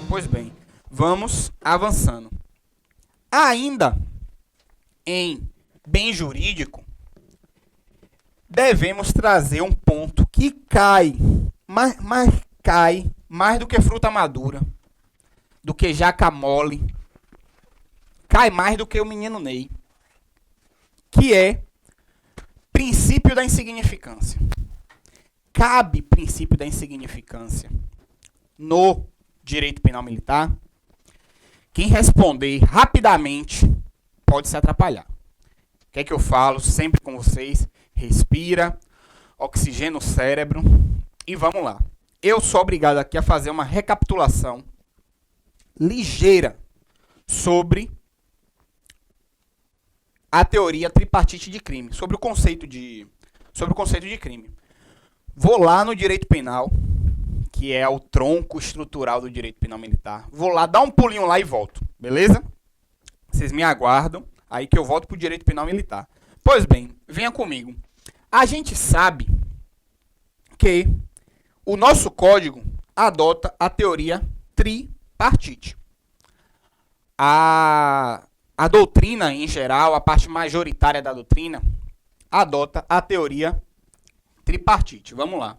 Pois bem, vamos avançando. Ainda em bem jurídico, devemos trazer um ponto que cai, mas cai mais do que fruta madura, do que jaca mole, cai mais do que o menino Ney, que é princípio da insignificância. Cabe princípio da insignificância no direito penal militar? Quem responder rapidamente pode se atrapalhar. O que é que eu falo sempre com vocês? Respira, oxigena o cérebro e vamos lá. Eu sou obrigado aqui a fazer uma recapitulação ligeira sobre a teoria tripartite de crime, sobre o conceito de crime. Vou lá no direito penal, que é o tronco estrutural do direito penal militar. Vou lá, dar um pulinho lá e volto, beleza? Vocês me aguardam, aí que eu volto pro direito penal militar. Pois bem, venha comigo. A gente sabe que o nosso código adota a teoria tripartite. A doutrina, em geral, a parte majoritária da doutrina, adota a teoria tripartite. Vamos lá.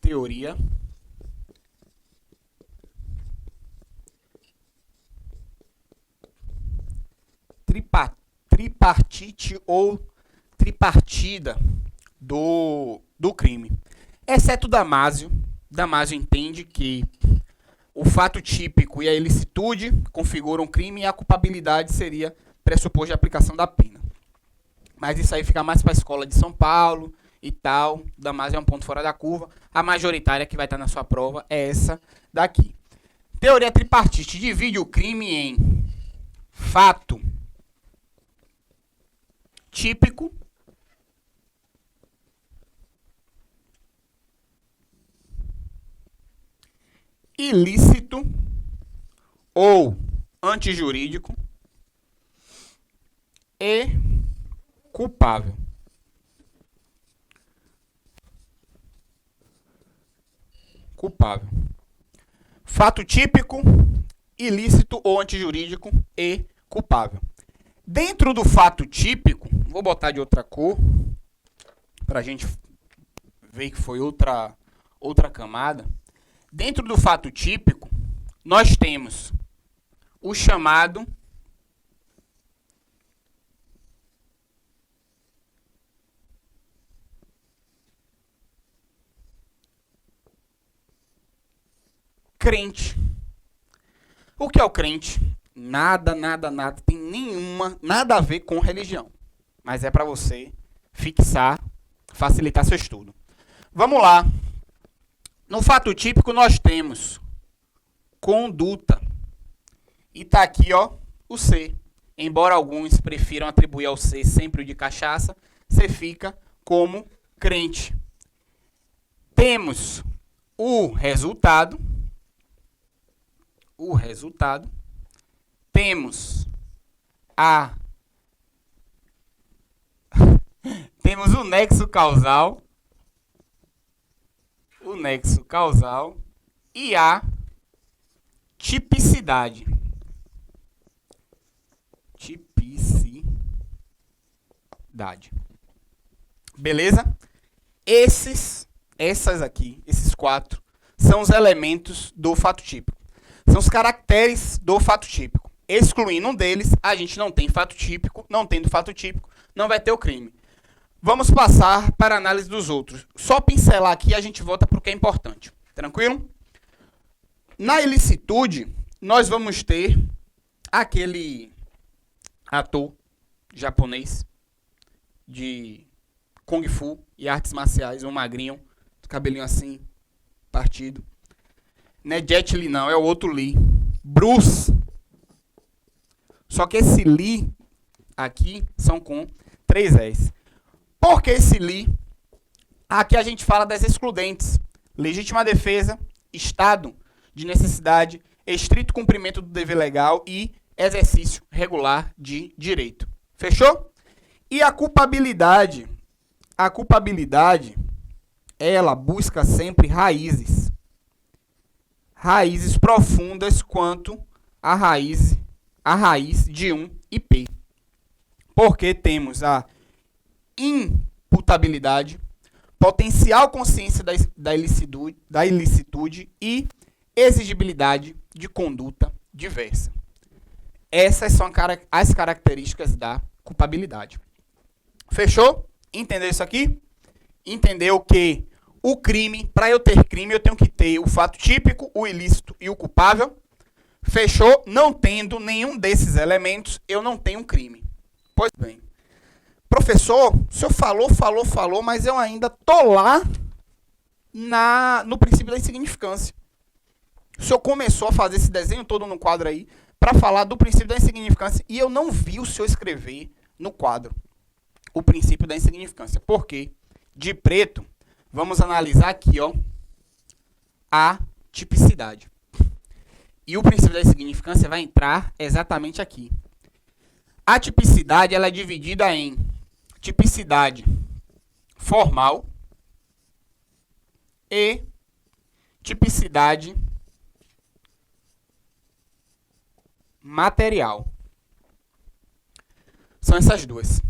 Teoria tripartite ou tripartida do crime. Exceto Damásio. Damásio entende que o fato típico e a ilicitude configuram um crime e a culpabilidade seria pressuposto de aplicação da pena. Mas isso aí fica mais para a escola de São Paulo e tal. Damásio é um ponto fora da curva. A majoritária que vai estar na sua prova é essa daqui. Teoria tripartite divide o crime em fato típico, ilícito ou antijurídico e culpável. Culpável. Fato típico, ilícito ou antijurídico e culpável. Dentro do fato típico, vou botar de outra cor, para a gente ver que foi outra camada. Dentro do fato típico, nós temos o chamado crente. O que é o crente? Nada tem nada a ver com religião. Mas é para você fixar, facilitar seu estudo. Vamos lá. No fato típico nós temos conduta. E tá aqui, ó, o C. Embora alguns prefiram atribuir ao C sempre o de cachaça, você fica como crente. Temos o resultado. Temos temos o nexo causal. E a tipicidade. Beleza? Esses quatro, são os elementos do fato típico. São os caracteres do fato típico. Excluindo um deles, a gente não tem fato típico. Não tendo fato típico, não vai ter o crime. Vamos passar para a análise dos outros. Só pincelar aqui e a gente volta para o que é importante. Tranquilo? Na ilicitude, nós vamos ter aquele ator japonês de Kung Fu e artes marciais, um magrinho, cabelinho assim, partido. Não é Jet Li não, é o outro Lee. Bruce. Só que esse Lee aqui são com 3 S. Por que esse Lee? Aqui a gente fala das excludentes. Legítima defesa, estado de necessidade, estrito cumprimento do dever legal e exercício regular de direito. Fechou? E a culpabilidade ela busca sempre raízes profundas quanto a raiz de um IP. Porque temos a imputabilidade, potencial consciência da ilicitude e exigibilidade de conduta diversa. Essas são as características da culpabilidade. Fechou? Entendeu isso aqui? Entendeu que o crime, para eu ter crime, eu tenho que ter o fato típico, o ilícito e o culpável. Fechou? Não tendo nenhum desses elementos, eu não tenho crime. Pois bem. Professor, o senhor falou, mas eu ainda tô lá no princípio da insignificância. O senhor começou a fazer esse desenho todo no quadro aí para falar do princípio da insignificância e eu não vi o senhor escrever no quadro o princípio da insignificância. Por quê? De preto, vamos analisar aqui, ó, a tipicidade. E o princípio da insignificância vai entrar exatamente aqui. A tipicidade ela é dividida em tipicidade formal e tipicidade material. São essas duas.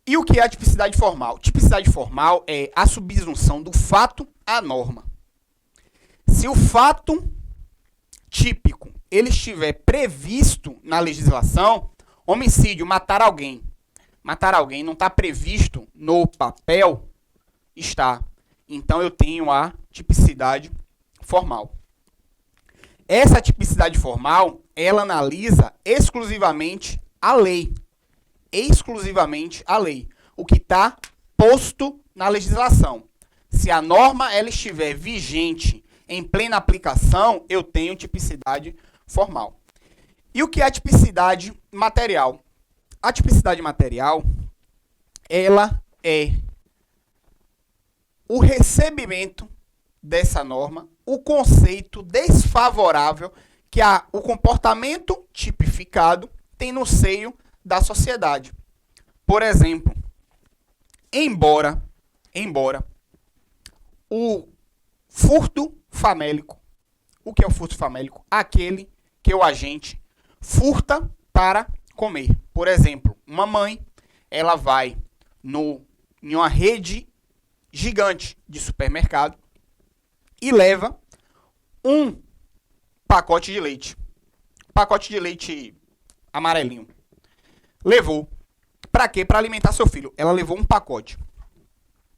E o que é a tipicidade formal? Tipicidade formal é a subsunção do fato à norma. Se o fato típico ele estiver previsto na legislação, homicídio, matar alguém não está previsto no papel, está. Então eu tenho a tipicidade formal. Essa tipicidade formal, ela analisa exclusivamente a lei. Exclusivamente a lei. O que está posto na legislação. Se a norma ela estiver vigente em plena aplicação, eu tenho tipicidade formal. E o que é a tipicidade material? A tipicidade material, ela é o recebimento dessa norma, o conceito desfavorável que o comportamento tipificado tem no seio da sociedade. Por exemplo, embora o furto famélico, o que é o furto famélico? Aquele que o agente furta para comer. Por exemplo, uma mãe, ela vai em uma rede gigante de supermercado e leva um pacote de leite. Pacote de leite amarelinho. Levou. Para quê? Para alimentar seu filho. Ela levou um pacote.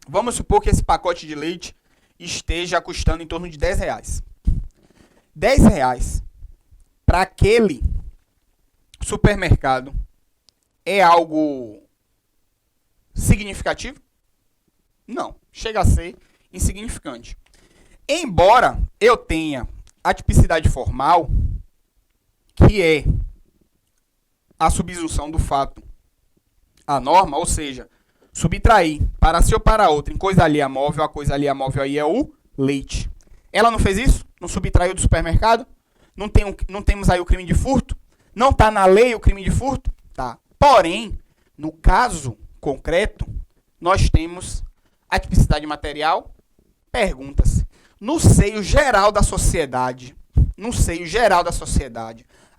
Vamos supor que esse pacote de leite esteja custando em torno de R$10. R$10 para aquele supermercado é algo significativo? Não. Chega a ser insignificante. Embora eu tenha a tipicidade formal, que é a subsunção do fato à norma, ou seja, subtrair para si ou para outra em coisa alheia móvel, a coisa alheia móvel aí é o leite. Ela não fez isso? Não subtraiu do supermercado? Não temos aí o crime de furto? Não está na lei o crime de furto? Tá. Porém, no caso concreto, nós temos a tipicidade material. Pergunta-se, no seio geral da sociedade,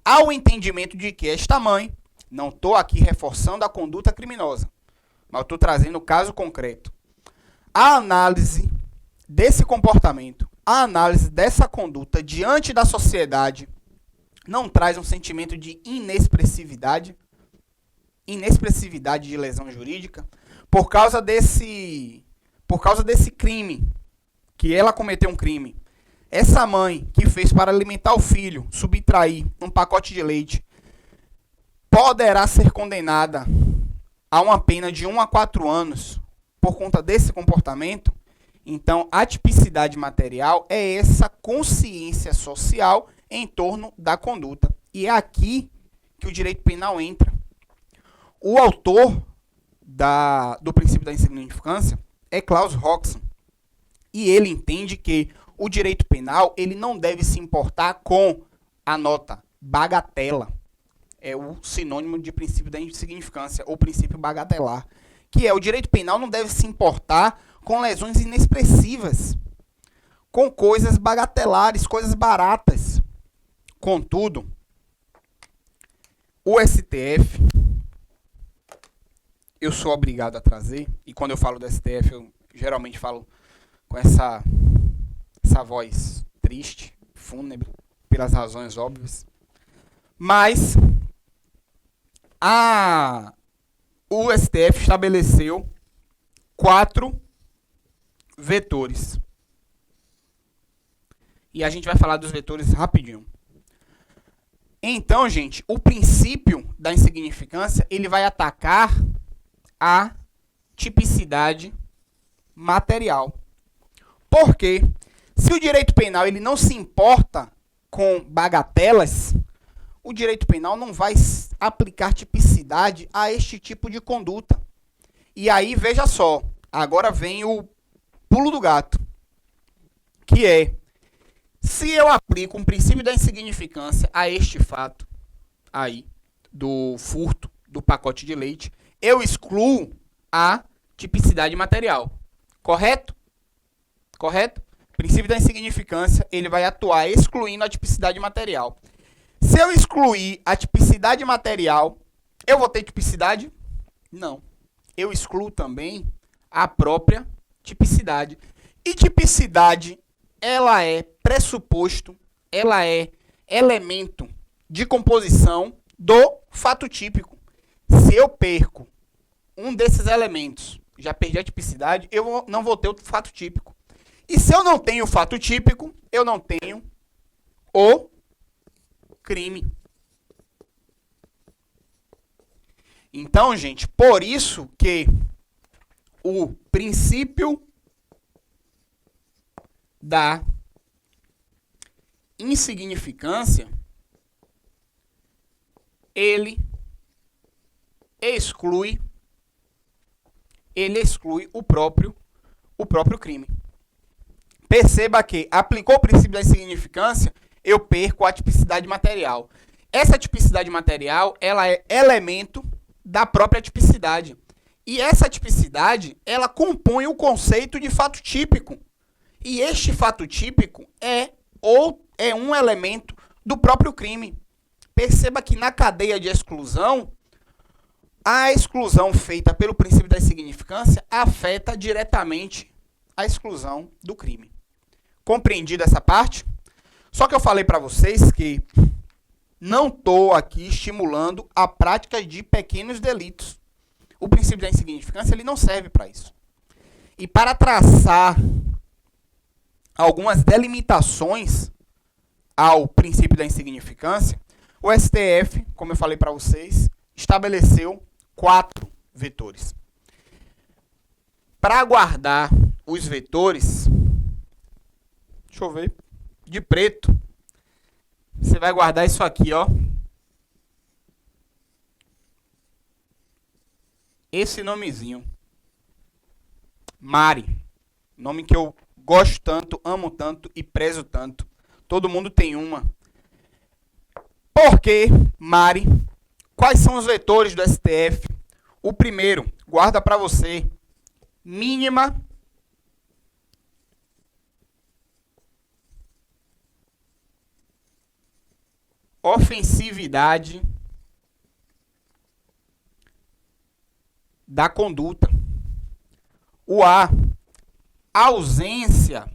há o entendimento de que esta mãe, não estou aqui reforçando a conduta criminosa, mas estou trazendo o caso concreto. A análise desse comportamento, a análise dessa conduta diante da sociedade não traz um sentimento de inexpressividade de lesão jurídica por causa desse crime, que ela cometeu um crime. Essa mãe que fez para alimentar o filho, subtrair um pacote de leite, poderá ser condenada a uma pena de 1 a 4 anos por conta desse comportamento. Então, a tipicidade material é essa consciência social em torno da conduta. E é aqui que o direito penal entra. O autor do princípio da insignificância é Klaus Roxen. E ele entende que o direito penal ele não deve se importar com a nota bagatela. É o sinônimo de princípio da insignificância, ou princípio bagatelar. Que é, o direito penal não deve se importar com lesões inexpressivas, com coisas bagatelares, coisas baratas. Contudo, o STF, eu sou obrigado a trazer, e quando eu falo do STF, eu geralmente falo com essa voz triste, fúnebre, pelas razões óbvias, mas o STF estabeleceu 4 vetores. E a gente vai falar dos vetores rapidinho. Então, gente, o princípio da insignificância, ele vai atacar a tipicidade material. Por quê? Se o direito penal ele não se importa com bagatelas, o direito penal não vai aplicar tipicidade a este tipo de conduta. E aí, veja só, agora vem o pulo do gato, que é, se eu aplico um princípio da insignificância a este fato aí, do furto do pacote de leite, eu excluo a tipicidade material. Correto? Correto? O princípio da insignificância, ele vai atuar excluindo a tipicidade material. Se eu excluir a tipicidade material, eu vou ter tipicidade? Não. Eu excluo também a própria tipicidade. E tipicidade, ela é pressuposto, ela é elemento de composição do fato típico. Se eu perco um desses elementos, já perdi a tipicidade, eu não vou ter o fato típico. E se eu não tenho o fato típico, eu não tenho o crime. Então, gente, por isso que o princípio da insignificância, ele exclui o próprio crime. Perceba que aplicou o princípio da insignificância, eu perco a tipicidade material. Essa tipicidade material, ela é elemento da própria tipicidade. E essa tipicidade, ela compõe o conceito de fato típico. E este fato típico é um elemento do próprio crime. Perceba que na cadeia de exclusão, a exclusão feita pelo princípio da insignificância afeta diretamente a exclusão do crime. Compreendido essa parte? Só que eu falei para vocês que não estou aqui estimulando a prática de pequenos delitos. O princípio da insignificância ele não serve para isso. E para traçar algumas delimitações ao princípio da insignificância, o STF, como eu falei para vocês, estabeleceu 4 vetores. Para guardar os vetores, deixa eu ver, de preto, você vai guardar isso aqui, ó. Esse nomezinho. Mari. Nome que eu gosto tanto, amo tanto e prezo tanto. Todo mundo tem uma. Por que, Mari? Quais são os vetores do STF? O primeiro, guarda para você. Mínima ofensividade da conduta. O A, ausência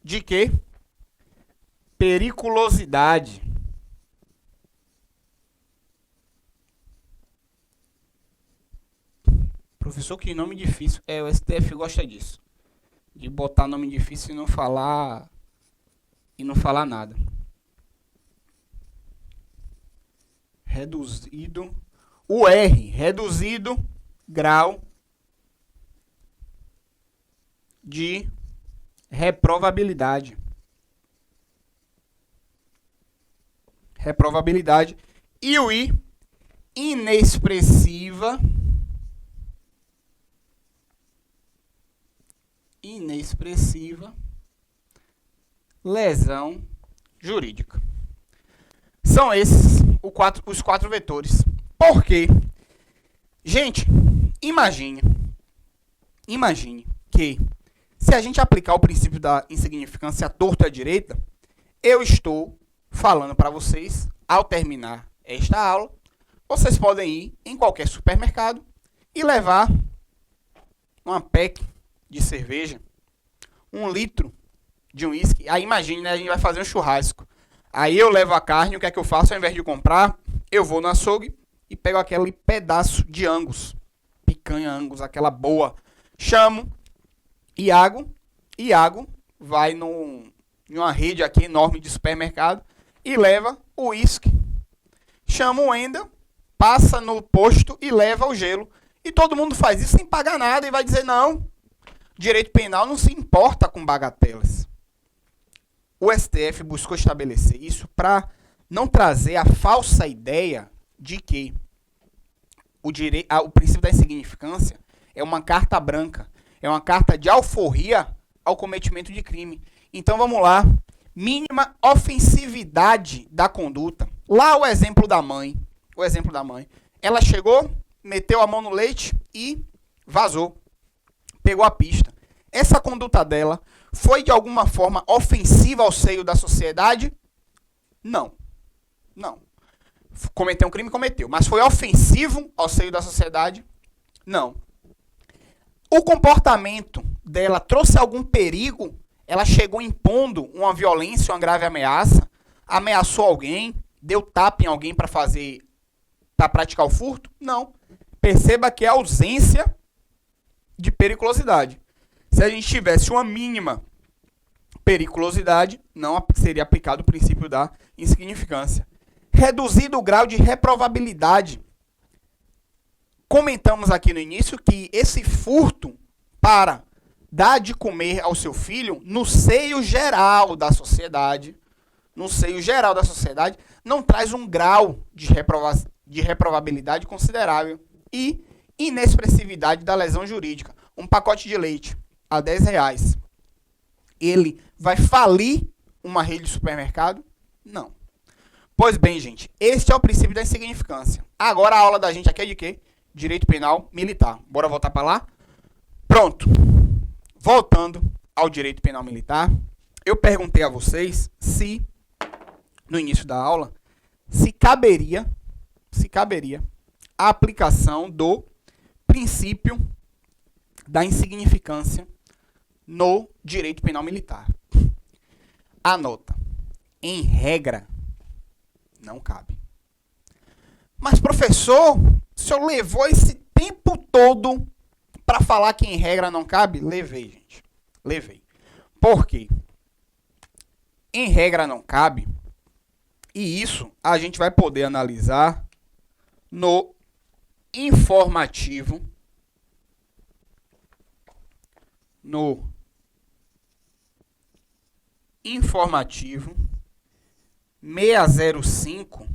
de quê? Periculosidade. Professor, que nome difícil. O STF gosta disso. De botar nome difícil e não falar nada. Reduzido. O R, reduzido grau de reprovabilidade. E o I, inexpressiva lesão jurídica. São esses os 4 vetores. Por quê? Gente, imagine que se a gente aplicar o princípio da insignificância à torta à direita, eu estou falando para vocês, ao terminar esta aula, vocês podem ir em qualquer supermercado e levar uma pack de cerveja, 1 litro de uísque. Aí imagine, né, a gente vai fazer um churrasco. Aí eu levo a carne, o que é que eu faço? Ao invés de comprar, eu vou no açougue e pego aquele pedaço de Angus, picanha Angus, aquela boa. Chamo Iago vai em uma rede aqui enorme de supermercado e leva o uísque. Chama o Wendel, passa no posto e leva o gelo. E todo mundo faz isso sem pagar nada e vai dizer, não, direito penal não se importa com bagatelas. O STF buscou estabelecer isso para não trazer a falsa ideia de que o princípio da insignificância é uma carta branca, é uma carta de alforria ao cometimento de crime. Então vamos lá, mínima ofensividade da conduta. Lá o exemplo da mãe, ela chegou, meteu a mão no leite e vazou, pegou a pista. Essa conduta dela foi de alguma forma ofensiva ao seio da sociedade? Não. Cometeu um crime? Cometeu. Mas foi ofensivo ao seio da sociedade? Não. O comportamento dela trouxe algum perigo? Ela chegou impondo uma violência, uma grave ameaça? Ameaçou alguém? Deu tapa em alguém para praticar o furto? Não. Perceba que é ausência de periculosidade. Se a gente tivesse uma mínima periculosidade, não seria aplicado o princípio da insignificância. Reduzido o grau de reprovabilidade. Comentamos aqui no início que esse furto para dar de comer ao seu filho no seio geral da sociedade, não traz um grau de reprovabilidade considerável e inexpressividade da lesão jurídica. Um pacote de leite a R$10, ele vai falir uma rede de supermercado? Não. Pois bem, gente, este é o princípio da insignificância. Agora a aula da gente aqui é de quê? Direito penal militar. Bora voltar para lá? Pronto. Voltando ao direito penal militar, eu perguntei a vocês se, no início da aula, se caberia a aplicação do princípio da insignificância no direito penal militar. Anota. Em regra, não cabe. Mas, professor, o senhor levou esse tempo todo para falar que em regra não cabe? Levei, gente. Levei. Por quê? Em regra não cabe, e isso a gente vai poder analisar no informativo, informativo 605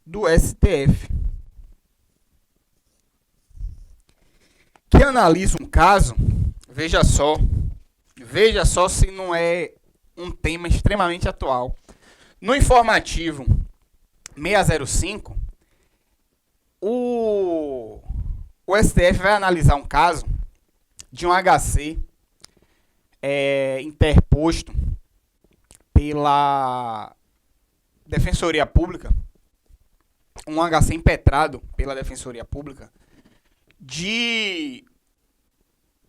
do STF, que analisa um caso. Veja só se não é um tema extremamente atual. No informativo 605, o STF vai analisar um caso de um HC interposto pela Defensoria Pública, um HC impetrado pela Defensoria Pública, de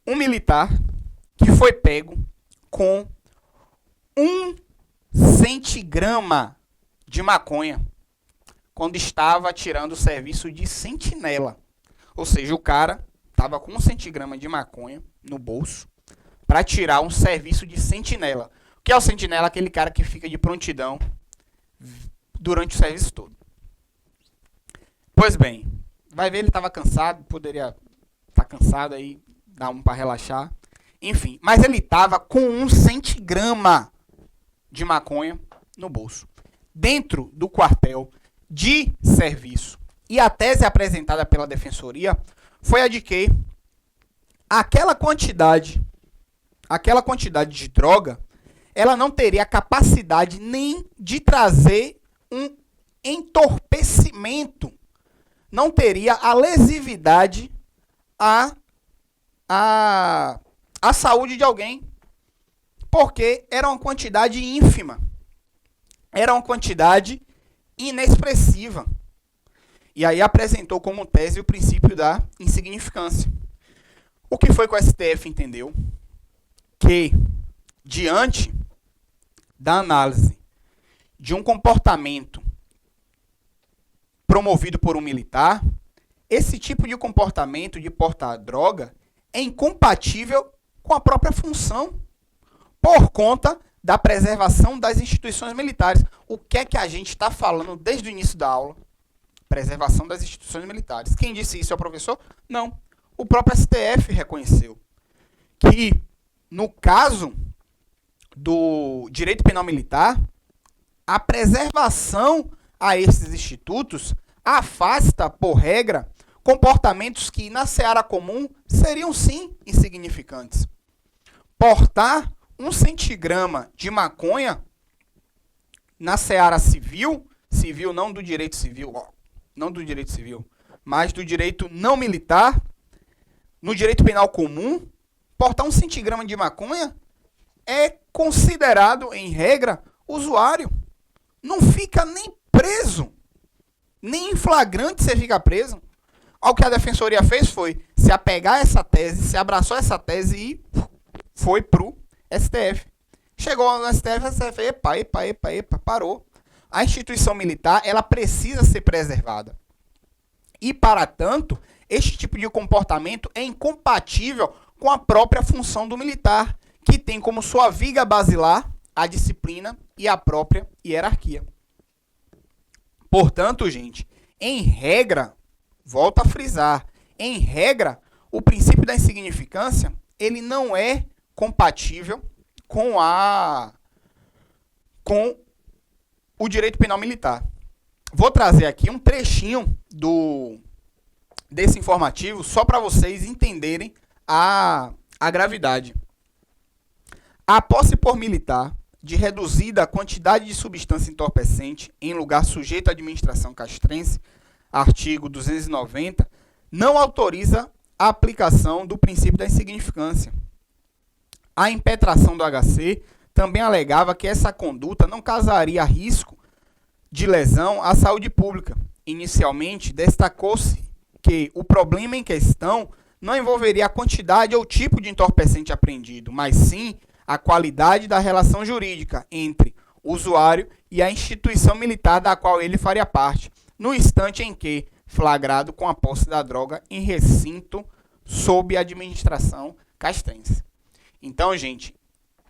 um militar que foi pego com 1 centigrama de maconha quando estava tirando o serviço de sentinela. Ou seja, o cara estava com 1 centigrama de maconha no bolso para tirar um serviço de sentinela. O que é o sentinela? Aquele cara que fica de prontidão durante o serviço todo. Pois bem, vai ver, ele estava cansado, poderia estar cansado aí, dar um para relaxar. Enfim, mas ele estava com 1 centigrama de maconha no bolso, dentro do quartel de serviço. E a tese apresentada pela Defensoria foi a de que aquela quantidade de droga, ela não teria capacidade nem de trazer um entorpecimento não teria a lesividade à saúde de alguém, porque era uma quantidade ínfima, era uma quantidade inexpressiva. E aí apresentou como tese o princípio da insignificância. O que foi que o STF entendeu? Que, diante da análise de um comportamento promovido por um militar, esse tipo de comportamento de portar droga é incompatível com a própria função, por conta da preservação das instituições militares. O que é que a gente está falando desde o início da aula? Preservação das instituições militares. Quem disse isso é o professor? Não. O próprio STF reconheceu que, no caso do direito penal militar, a preservação a esses institutos afasta, por regra, comportamentos que, na seara comum, seriam sim insignificantes. Portar 1 centigrama de maconha na seara civil, civil não do direito civil, mas do direito não militar, no direito penal comum, portar 1 centigrama de maconha é considerado, em regra, usuário. Não fica nem preso, nem em flagrante você fica preso. O que a defensoria fez foi se apegar a essa tese, se abraçou essa tese e foi pro STF. Chegou no STF, o STF, epa, parou. A instituição militar, ela precisa ser preservada. E, para tanto, este tipo de comportamento é incompatível com a própria função do militar, que tem como sua viga basilar a disciplina e a própria hierarquia. Portanto, gente, em regra, volto a frisar, em regra, o princípio da insignificância, ele não é compatível com o direito penal militar. Vou trazer aqui um trechinho desse informativo só para vocês entenderem a gravidade. A posse por militar de reduzida quantidade de substância entorpecente em lugar sujeito à administração castrense, artigo 290, não autoriza a aplicação do princípio da insignificância. A impetração do HC também alegava que essa conduta não causaria risco de lesão à saúde pública. Inicialmente, destacou-se que o problema em questão não envolveria a quantidade ou tipo de entorpecente apreendido, mas sim a qualidade da relação jurídica entre o usuário e a instituição militar da qual ele faria parte, no instante em que flagrado com a posse da droga em recinto sob administração castrense. Então, gente,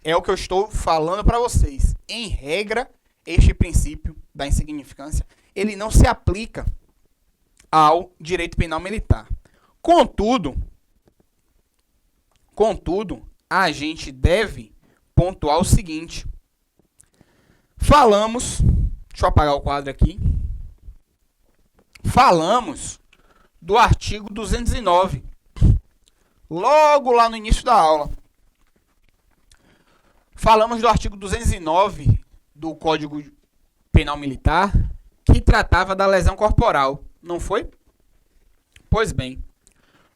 é o que eu estou falando para vocês. Em regra, este princípio da insignificância, ele não se aplica ao direito penal militar. Contudo, a gente deve pontuar o seguinte. Deixa eu apagar o quadro aqui. Falamos do artigo 209, logo lá no início da aula. Falamos do artigo 209 do Código Penal Militar, que tratava da lesão corporal, não foi? Pois bem,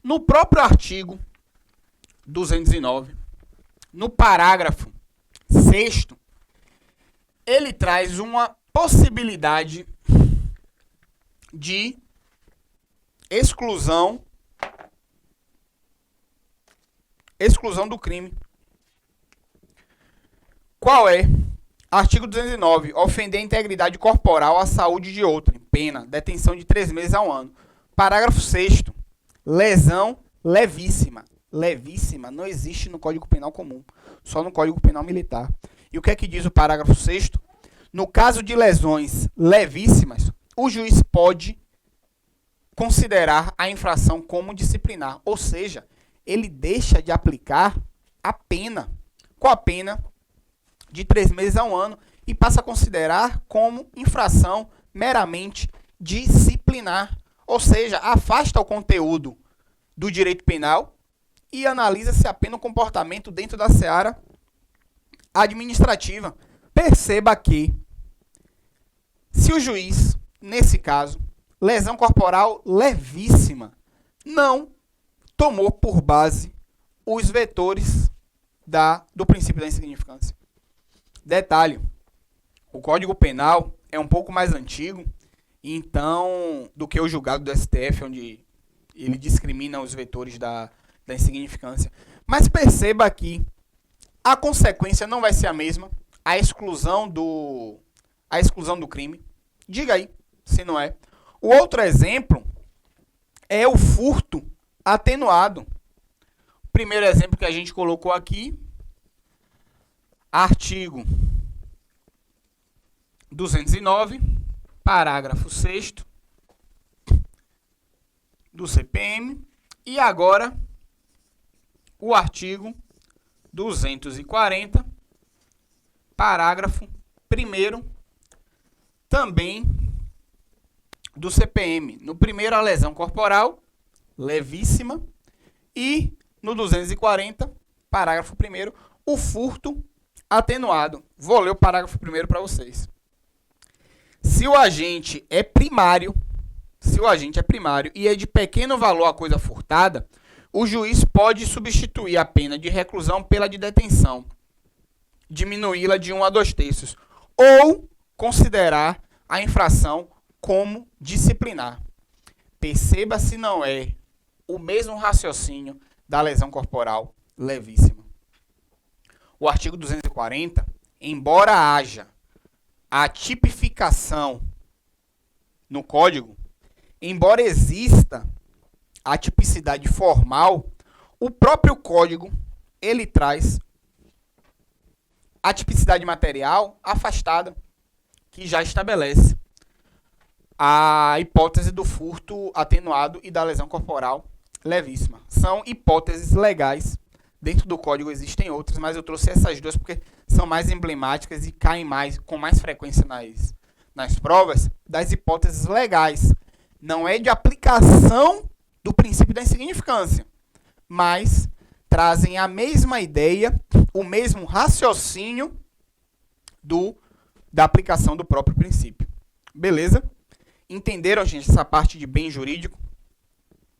no próprio artigo 209, no parágrafo 6º, ele traz uma possibilidade de exclusão do crime. Qual é? Artigo 209. Ofender a integridade corporal à saúde de outrem. Pena. Detenção de 3 meses a 1 ano. Parágrafo 6º. Lesão levíssima. Levíssima não existe no Código Penal comum. Só no Código Penal Militar. E o que é que diz o parágrafo 6º? No caso de lesões levíssimas, o juiz pode considerar a infração como disciplinar. Ou seja, ele deixa de aplicar a pena. Qual a pena? De 3 meses a 1 ano e passa a considerar como infração meramente disciplinar. Ou seja, afasta o conteúdo do direito penal e analisa-se apenas o comportamento dentro da seara administrativa. Perceba que, se o juiz, nesse caso, lesão corporal levíssima, não tomou por base os vetores do princípio da insignificância. Detalhe, o Código Penal é um pouco mais antigo, então, do que o julgado do STF, onde ele discrimina os vetores da insignificância. Mas perceba aqui, a consequência não vai ser a mesma, a exclusão do crime. Diga aí, se não é. O outro exemplo é o furto atenuado. O primeiro exemplo que a gente colocou aqui, artigo 209, parágrafo 6º do CPM, e agora o artigo 240, parágrafo 1º, também do CPM. No primeiro, a lesão corporal, levíssima, e no 240, parágrafo 1º, o furto atenuado. Vou ler o parágrafo 1º para vocês. Se o agente é primário e é de pequeno valor a coisa furtada, o juiz pode substituir a pena de reclusão pela de detenção, diminuí-la de 1 a 2/3, ou considerar a infração como disciplinar. Perceba se não é o mesmo raciocínio da lesão corporal levíssima. O artigo 240, embora haja a tipificação no Código, embora exista a tipicidade formal, o próprio Código ele traz a tipicidade material afastada, que já estabelece a hipótese do furto atenuado e da lesão corporal levíssima. São hipóteses legais. Dentro do Código existem outras, mas eu trouxe essas duas porque são mais emblemáticas e caem com mais frequência nas provas, das hipóteses legais. Não é de aplicação do princípio da insignificância, mas trazem a mesma ideia, o mesmo raciocínio da aplicação do próprio princípio. Beleza? Entenderam, gente, essa parte de bem jurídico?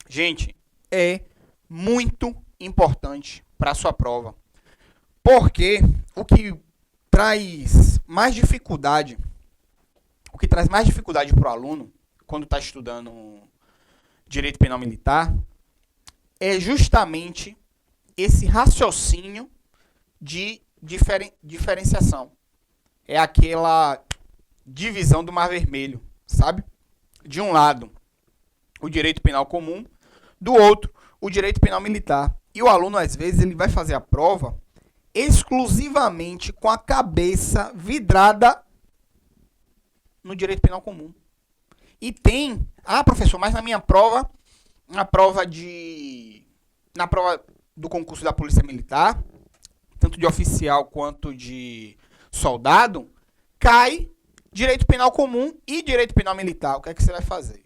Gente, é muito importante para a sua prova. Porque o que traz mais dificuldade para o aluno quando está estudando direito penal militar é justamente esse raciocínio de diferenciação. É aquela divisão do Mar Vermelho, sabe? De um lado, o direito penal comum, do outro, o direito penal militar. E o aluno, às vezes, ele vai fazer a prova exclusivamente com a cabeça vidrada no direito penal comum. E tem, professor, mas na minha prova, na prova do concurso da Polícia Militar, tanto de oficial quanto de soldado, cai direito penal comum e direito penal militar. O que é que você vai fazer?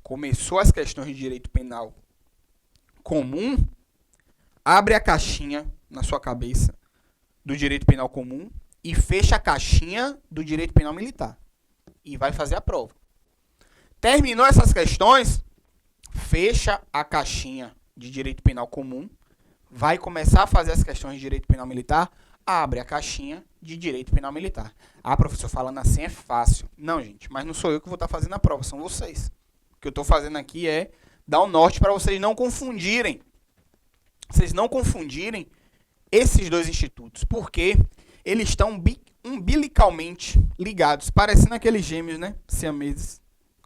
Começou as questões de direito penal comum, abre a caixinha na sua cabeça do direito penal comum e fecha a caixinha do direito penal militar. E vai fazer a prova. Terminou essas questões, fecha a caixinha de direito penal comum, vai começar a fazer as questões de direito penal militar, abre a caixinha de direito penal militar. Professor, falando assim é fácil. Não, gente, mas não sou eu que vou estar fazendo a prova, são vocês. O que eu estou fazendo aqui é dar um norte para vocês não confundirem. Vocês não confundirem esses dois institutos, porque eles estão umbilicalmente ligados, parecendo aqueles gêmeos, né? Siameses,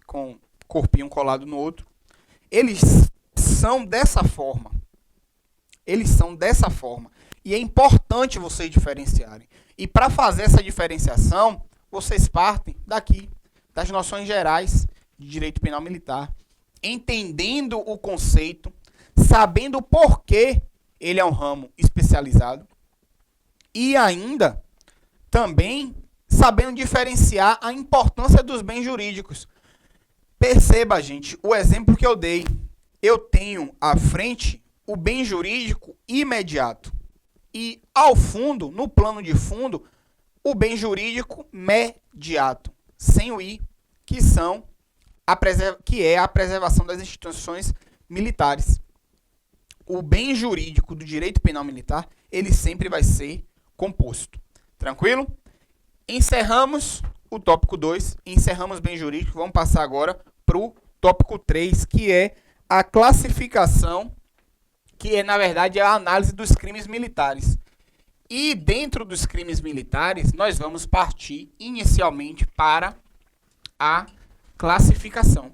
com corpinho colado no outro. Eles são dessa forma. E é importante vocês diferenciarem. E para fazer essa diferenciação, vocês partem daqui, das noções gerais de direito penal militar, entendendo o conceito, sabendo por que ele é um ramo especializado e ainda também sabendo diferenciar a importância dos bens jurídicos. Perceba, gente, o exemplo que eu dei. Eu tenho à frente o bem jurídico imediato e ao fundo, no plano de fundo, o bem jurídico mediato, sem o i, que são que é a preservação das instituições militares. O bem jurídico do direito penal militar, ele sempre vai ser composto. Tranquilo? Encerramos o tópico 2, encerramos o bem jurídico, vamos passar agora para o tópico 3, que é a classificação, que é, na verdade, a análise dos crimes militares. E dentro dos crimes militares, nós vamos partir inicialmente para a classificação.